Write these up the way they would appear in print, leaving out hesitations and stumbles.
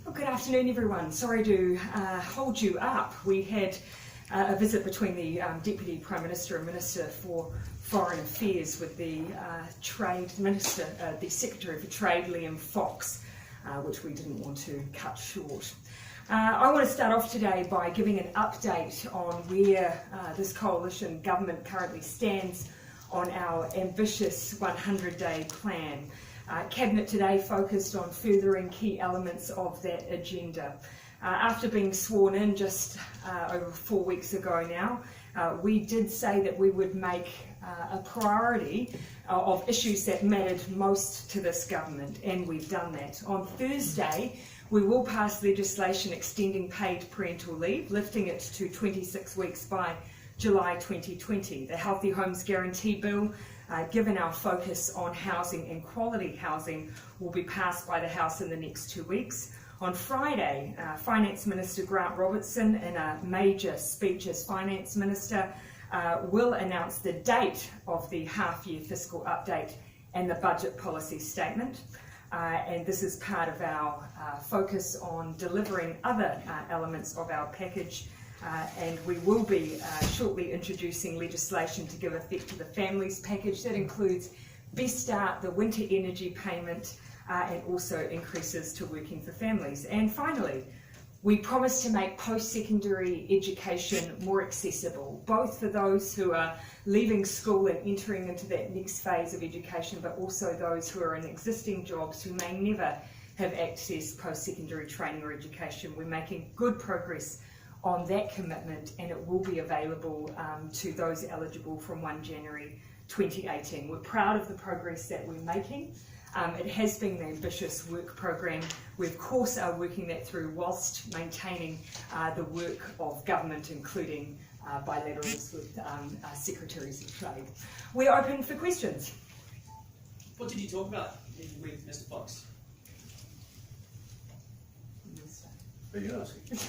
Well, good afternoon, everyone. Sorry to hold you up. We had a visit between the Deputy Prime Minister and Minister for Foreign Affairs with the Trade Minister, the Secretary for Trade, Liam Fox, which we didn't want to cut short. I want to start off today by giving an update on where this coalition government currently stands on our ambitious 100-day plan. Cabinet today focused on furthering key elements of that agenda. After being sworn in just over 4 weeks ago now, we did say that we would make a priority of issues that mattered most to this government, and we've done that. On Thursday, we will pass legislation extending paid parental leave, lifting it to 26 weeks by July 2020. The Healthy Homes Guarantee Bill, given our focus on housing and quality housing, will be passed by the House in the next 2 weeks. On Friday, Finance Minister Grant Robertson, in a major speech as Finance Minister, will announce the date of the half-year fiscal update and the budget policy statement. And this is part of our focus on delivering other elements of our package. And we will be shortly introducing legislation to give effect to the families package. That includes Best Start, the winter energy payment, and also increases to Working for Families. And finally, we promise to make post-secondary education more accessible, both for those who are leaving school and entering into that next phase of education, but also those who are in existing jobs who may never have accessed post-secondary training or education. We're making good progress on that commitment, and it will be available to those eligible from 1 January 2018. We're proud of the progress that we're making. It has been an ambitious work program. We of course are working that through whilst maintaining the work of government, including bilaterals with secretaries of trade. We're open for questions. What did you talk about with Mr. Fox? Are you asking?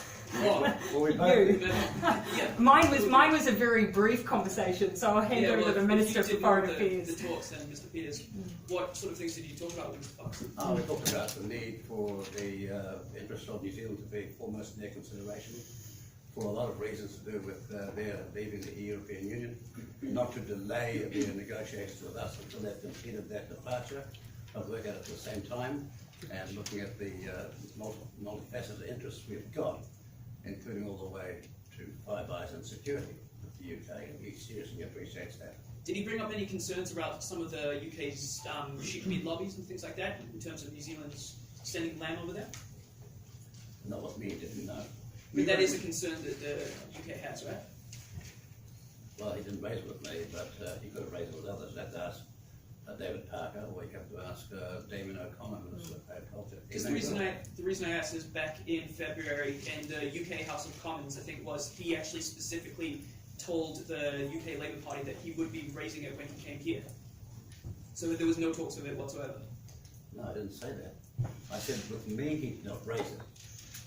Mine was a very brief conversation, so I'll hand over to the Minister for Foreign Affairs. The talks and Mr. Peters, what sort of things did you talk about with Mr. Fox? We talked about the need for the interests of New Zealand to be foremost in their consideration for a lot of reasons to do with their leaving the European Union, not to delay their negotiations with us until they've completed that departure, but work at it at the same time, and looking at the multifaceted interests we've got, including all the way to Five Eyes and security with the UK, and he seriously appreciates that. Did he bring up any concerns about some of the UK's sheep meat lobbies and things like that, in terms of New Zealand's sending land over there? Not with me, didn't know. But that is a concern that the UK has, right? Well, he didn't raise it with me, but he could have raised it with others. Let's ask David Parker, or you have to ask Damien O'Connor, Minister of Agriculture. Because the reason I asked is back in February, and the UK House of Commons, I think, was he actually specifically told the UK Labour Party that he would be raising it when he came here. So there was no talks of it whatsoever. No, I didn't say that. I said with me he did not raise it.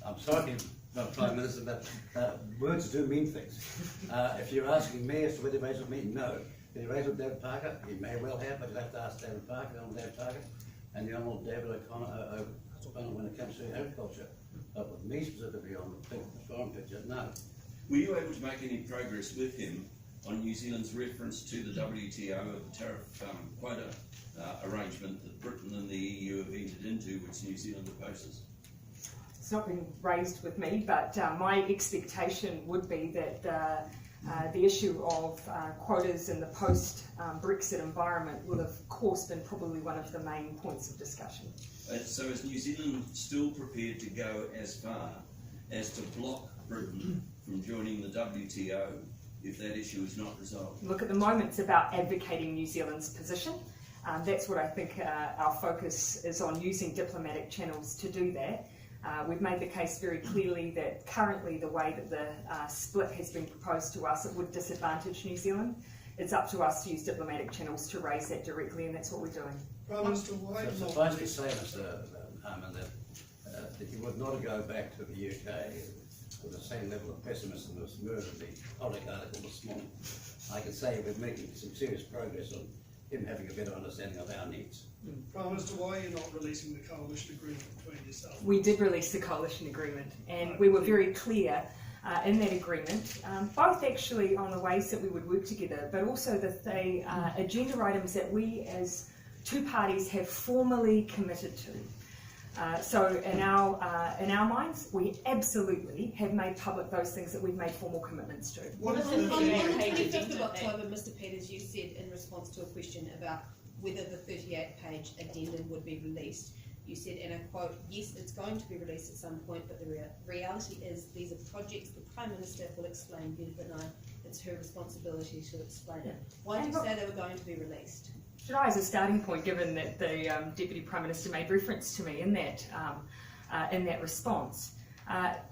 I'm sorry, Prime Minister, but words do mean things. If you're asking me as to whether he raised it with me, no. Did he raise it with David Parker? He may well have, but you'll have to ask David Parker, the Honourable David Parker, and the Honourable David O'Connor when it comes to agriculture. But with me specifically on the foreign picture, no. Were you able to make any progress with him on New Zealand's reference to the WTO of the tariff quota arrangement that Britain and the EU have entered into, which New Zealand opposes? It's not been raised with me, but my expectation would be that the issue of quotas in the post-Brexit environment will of course been probably one of the main points of discussion. So is New Zealand still prepared to go as far as to block Britain from joining the WTO if that issue is not resolved? Look, at the moment it's about advocating New Zealand's position. That's what I think our focus is on, using diplomatic channels to do that. We've made the case very clearly that currently the way that the split has been proposed to us, it would disadvantage New Zealand. It's up to us to use diplomatic channels to raise that directly, and that's what we're doing. Prime Minister, why So suffice to say, Mr. Harman, that you would not go back to the UK with the same level of pessimism as murdered the Pollock article this morning. I can say we're making some serious progress on him having a better understanding of our needs. Prime Minister, why are you not releasing the coalition agreement between yourself? We did release the coalition agreement, and we were very clear in that agreement, both actually on the ways that we would work together, but also the agenda items that we as two parties have formally committed to. So in our minds, we absolutely have made public those things that we've made formal commitments to. What is On the the thing? 25th of October, Mr Peters, you said in response to a question about whether the 38-page addendum would be released, you said, and I quote, yes, it's going to be released at some point, but the reality is these are projects the Prime Minister will explain better than I. It's her responsibility to explain it. Why did you say they were going to be released? Should I, as a starting point, given that the Deputy Prime Minister made reference to me in that response,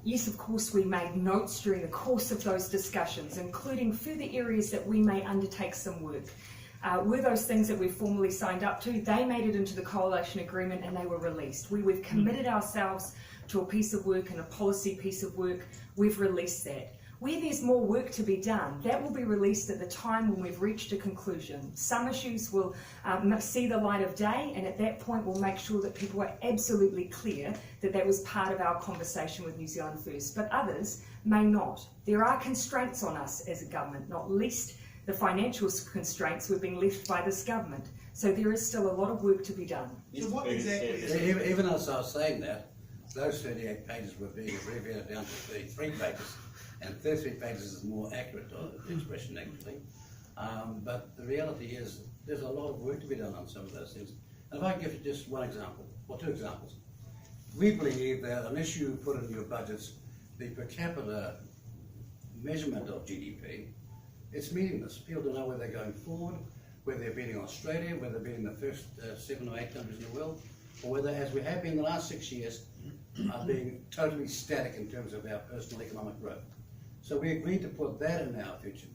yes, of course, we made notes during the course of those discussions, including further areas that we may undertake some work. Were those things that we formally signed up to? They made it into the coalition agreement and they were released. We've committed ourselves to a piece of work and a policy piece of work. We've released that. Where there's more work to be done, that will be released at the time when we've reached a conclusion. Some issues will see the light of day, and at that point we'll make sure that people are absolutely clear that that was part of our conversation with New Zealand First, but others may not. There are constraints on us as a government, not least the financial constraints we're being left by this government. So there is still a lot of work to be done. So what exactly is Even as I was saying that, those 38 pages were being abbreviated down to 33 pages. And 33 pages is more accurate expression, actually. But the reality is, there's a lot of work to be done on some of those things. And if I give you just one example, or two examples, we believe that an issue put in your budgets, the per capita measurement of GDP, it's meaningless. People don't know where they're going forward, whether they're beating Australia, whether they're beating the first 7 or 8 countries in the world, or whether, as we have been the last 6 years, are being totally static in terms of our personal economic growth. So we agreed to put that in our future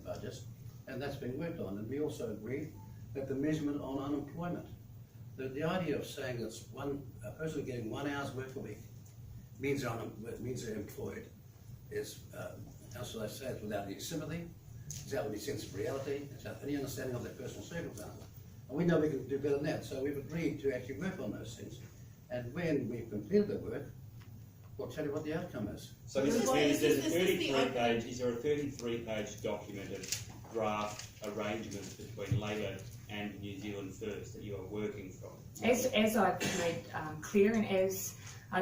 budgets, and that's been worked on. And we also agreed that the measurement on unemployment, the idea of saying that a person getting 1 hour's work a week means they're employed is, how shall I say it, without any sympathy, without any sense of reality, without any understanding of their personal circumstances. And we know we can do better than that, so we've agreed to actually work on those things. And when we've completed the work, we'll tell you what the outcome is. So Mr. Peters, is there a 33-page documented draft arrangement between Labor and New Zealand First that you are working from? As I've made clear, and as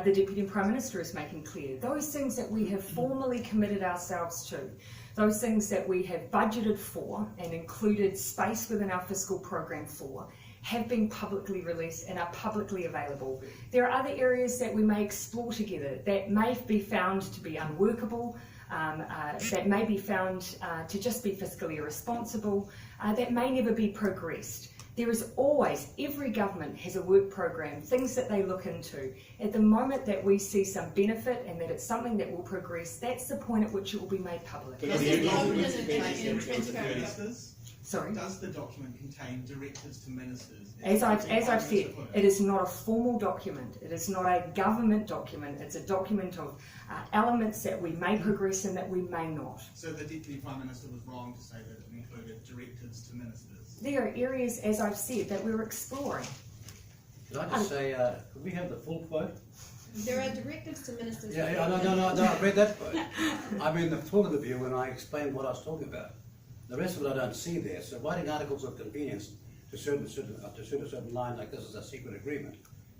the Deputy Prime Minister is making clear, those things that we have formally committed ourselves to, those things that we have budgeted for and included space within our fiscal program for, have been publicly released and are publicly available. There are other areas that we may explore together that may be found to be unworkable, that may be found to just be fiscally irresponsible, that may never be progressed. There is always, every government has a work program, things that they look into. At the moment that we see some benefit and that it's something that will progress, that's the point at which it will be made public. Does the document contain Sorry? Does the document contain directives to ministers? As I've said, it is not a formal document. It is not a government document. It's a document of elements that we may progress and that we may not. So the Deputy Prime Minister was wrong to say that it included directives to ministers? There are areas, as I've said, that we're exploring. Can I just say, could we have the full quote? There are directives to ministers. No, I've read that quote. I mean the full of the view when I explained what I was talking about. The rest of it I don't see there. So writing articles of convenience to suit a certain line like this is a secret agreement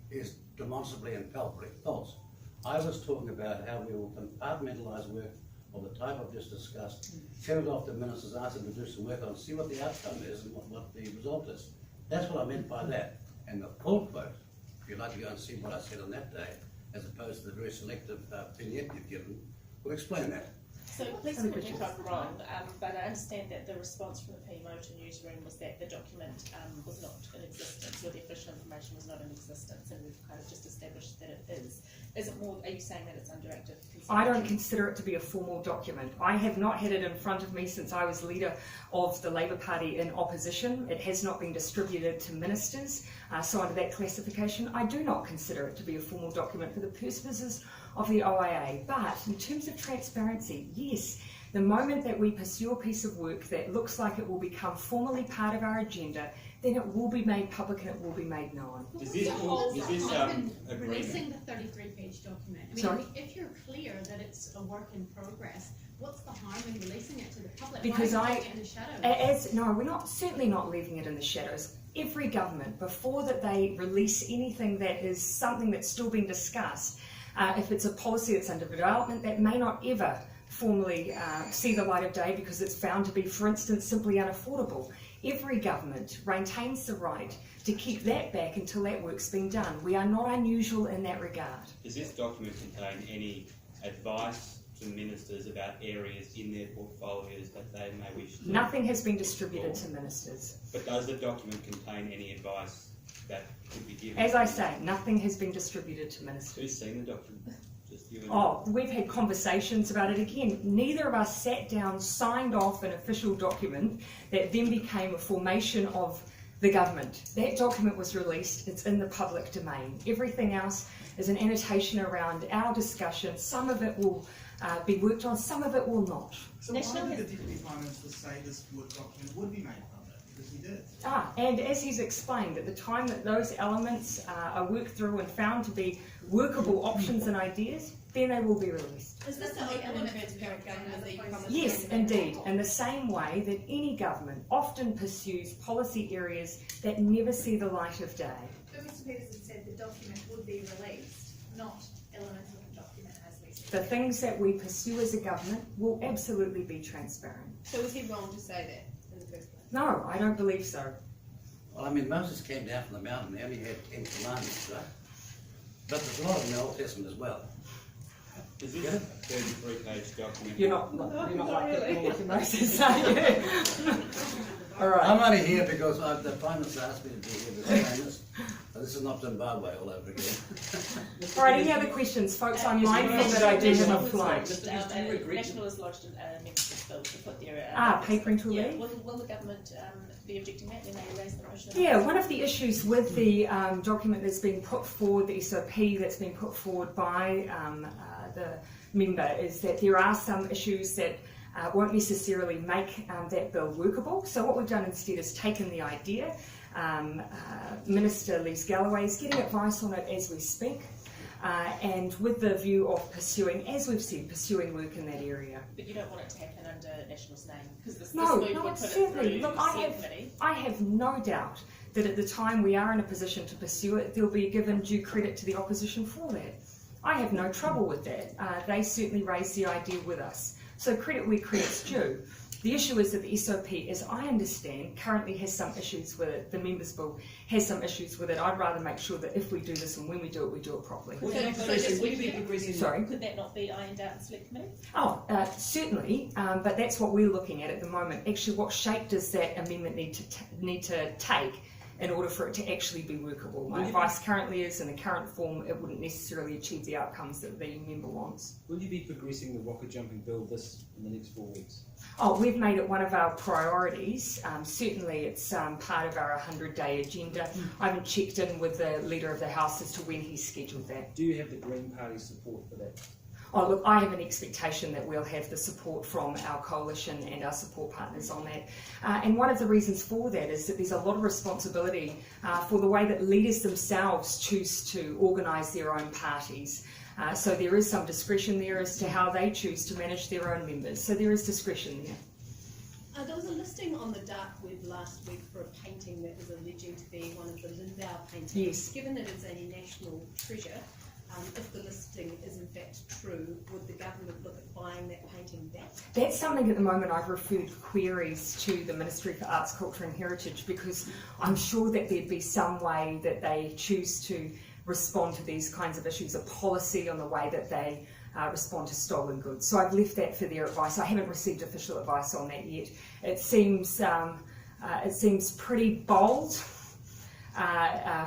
is demonstrably and palpably false. I was talking about how we will compartmentalise work of the type I've just discussed, send it off to ministers, ask them to do some work on, see what the outcome is and what the result is. That's what I meant by that. And the full quote, if you'd like to go and see what I said on that day, as opposed to the very selective vignette you've given, will explain that. So please correct me if I'm wrong, but I understand that the response from the PMO to Newsroom was that the document was not in existence, or the official information was not in existence, and we've kind of just established that it is. Is it more, are you saying that it's under active consideration? I don't consider it to be a formal document. I have not had it in front of me since I was leader of the Labour Party in opposition. It has not been distributed to ministers, so under that classification, I do not consider it to be a formal document for the purposes of the OIA. But in terms of transparency, yes, The moment that we pursue a piece of work that looks like it will become formally part of our agenda, then it will be made public and it will be made known. Is this Releasing agreement? the 33-page document. I mean, Sorry? if you're clear that it's a work in progress, what's the harm in releasing it to the public? Because Why is it in the shadows? we're certainly not leaving it in the shadows. Every government, before that they release anything that is something that's still being discussed, if it's a policy that's under development that may not ever formally see the light of day because it's found to be, for instance, simply unaffordable, every government maintains the right to keep that back until that work's been done. We are not unusual in that regard. Does this document contain any advice to ministers about areas in their portfolios that they may wish to? Nothing has been distributed to ministers. But does the document contain any advice that could be given? As I say, nothing has been distributed to ministers. Who's seen the document? Just you and Oh, we've had conversations about it again. Neither of us sat down, signed off an official document that then became a formation of the government. That document was released, it's in the public domain. Everything else is an annotation around our discussion. Some of it will be worked on, some of it will not. So why did the Deputy Prime Minister say this Word document would be made public? Because he did. And as he's explained, at the time that those elements are worked through and found to be workable options and ideas, then they will be released. Is this the open and transparent government that you promised? Yes, indeed. In the same way that any government often pursues policy areas that never see the light of day. But Mr Peters said the document would be released, not elements of the document as we said. The things that we pursue as a government will absolutely be transparent. So is he wrong to say that in the first place? No, I don't believe so. Well, I mean, Moses came down from the mountain, they only had 10 commandments, right? But there's a lot in the Old Testament as well. Is this a 33-page document? You're not like that, Moses, are you? All right. I'm only here because the Prime Minister asked me to be here this famous. This is not Zimbabwe all over again. All right, any other questions? Folks, I'm mindful that I do have a flight. National has lodged a membership bill to put their... parental yeah, leave? will the government be objecting that when they raise the motion? Yeah, one of the issues with the document that's been put forward, the SOP that's been put forward by the member, is that there are some issues that won't necessarily make that bill workable. So what we've done instead is taken the idea. Minister Les Galloway is getting advice on it as we speak, and with the view of pursuing, as we've said, pursuing work in that area. But you don't want it to happen under National's name? Because this No, move would put certainly. it Look, through I have no doubt that at the time we are in a position to pursue it, there'll be given due credit to the opposition for that. I have no trouble with that. They certainly raised the idea with us. So credit where credit's due. The issue is that the SOP, as I understand, currently has some issues with it. The Members' Bill has some issues with it. I'd rather make sure that if we do this and when we do it properly. Sorry? Could that not be ironed out in select committee? Oh, certainly, but that's what we're looking at the moment. Actually, what shape does that amendment need to take in order for it to actually be workable? My advice currently is, in the current form, it wouldn't necessarily achieve the outcomes that the member wants. Will you be progressing the waka jumping bill in the next 4 weeks? Oh, we've made it one of our priorities. Certainly it's part of our 100-day agenda. I haven't checked in with the Leader of the House as to when he's scheduled that. Do you have the Green Party's support for that? Oh, look, I have an expectation that we'll have the support from our coalition and our support partners on that. And one of the reasons for that is that there's a lot of responsibility for the way that leaders themselves choose to organise their own parties. So there is some discretion there as to how they choose to manage their own members. So there is discretion there. There was a listing on the dark web last week for a painting that was alleging to be one of the Lindau paintings. Yes. Given that it's a national treasure, if the listing is in fact true, would the government look at buying that painting back? That's something at the moment I've referred queries to the Ministry for Arts, Culture and Heritage, because I'm sure that there'd be some way that they choose to respond to these kinds of issues, a policy on the way that they respond to stolen goods. So I've left that for their advice. I haven't received official advice on that yet. It seems pretty bold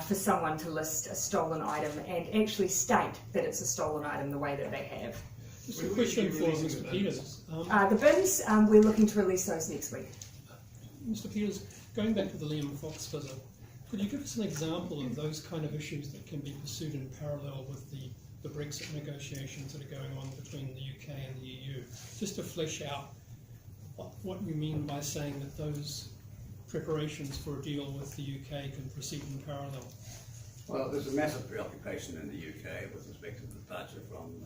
for someone to list a stolen item and actually state that it's a stolen item the way that they have. Just a question for Mr Peters. The bins, we're looking to release those next week. Mr Peters, going back to the Liam Fox visit, could you give us an example of those kind of issues that can be pursued in parallel with the Brexit negotiations that are going on between the UK and the EU, just to flesh out what you mean by saying that those preparations for a deal with the UK can proceed in parallel. Well, there's a massive preoccupation in the UK with respect to the departure from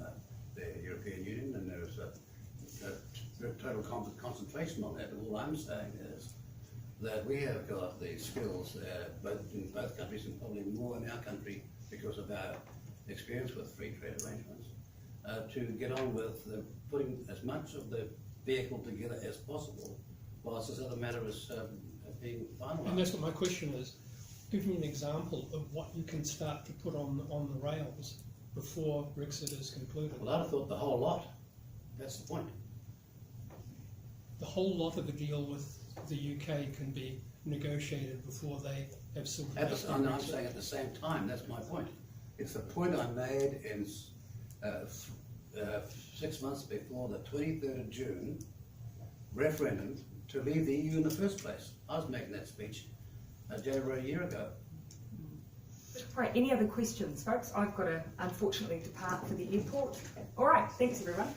the European Union, and there's a total concentration on that. But all I'm saying is that we have got the skills, in both countries, and probably more in our country because of our experience with free trade arrangements, to get on with putting as much of the vehicle together as possible, whilst this other matter is being finalised. And that's what my question is. Give me an example of what you can start to put on the rails before Brexit is concluded. Well, I'd have thought the whole lot. That's the point. The whole lot of a deal with the UK can be negotiated before they have sorted out. I'm saying at the same time, that's my point. It's the point I made in 6 months before the 23rd of June referendum to leave the EU in the first place. I was making that speech over a year ago. Right, any other questions, folks? I've got to unfortunately depart for the airport. All right, thanks everyone.